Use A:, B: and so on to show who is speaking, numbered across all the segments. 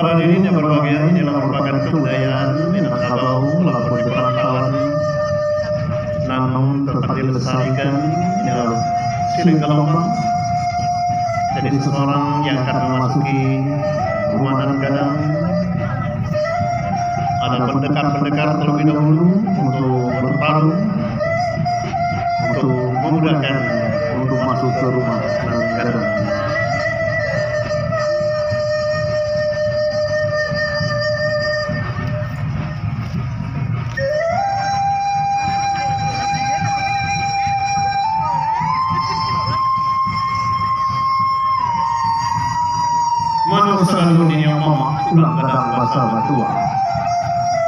A: Para dirinya berbagai inilah merupakan kebudayaan Minangkabau melakukan di perantauan, namun tetap dilestarikan. Inilah Siling Galombang. Jadi seseorang yang akan memasuki rumah dan gadang, ada pendekar-pendekar terlebih dahulu untuk bertarung, untuk memudahkan untuk masuk ke rumah dan gadang. Manu selalu dunia mama ulang gadang bahasa batua.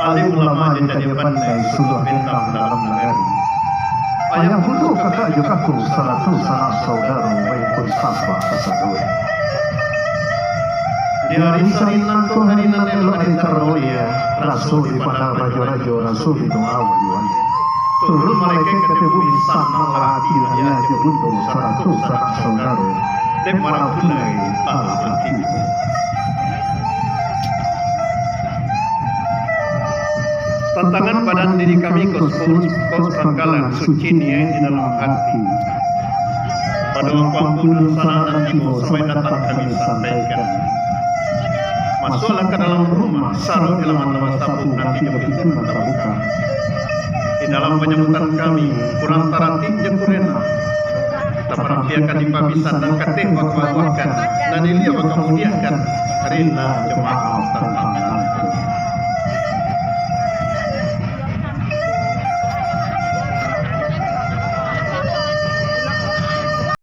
A: Alim ulama jadi pandai sudah bintang dalam negari. Ayam butuh kakak juga ku salatu sanak saudara baik pun sahabat kesadui. Di hari salinan tu hari nanti hari termulia rasul di padang rajo-rajo rasul di doa wali. Turun mereka ke bumi sanang hati dunia jebuntu salatu sanak saudara. Dan marah punai Allah hati. Tantangan badan diri kami kos pangkalan suci nia di dalam hati. Pada waktu sana nanti sampai datang kami sampaikan. Masuklah ke dalam rumah, saruh di laman sapu nanti pintu terbuka. Di dalam penyebutan kami kurang tarating jempurena. Terperhatikan di pabisan dan katih wakwakan dan ilia kemudian kan karena jemaah tentang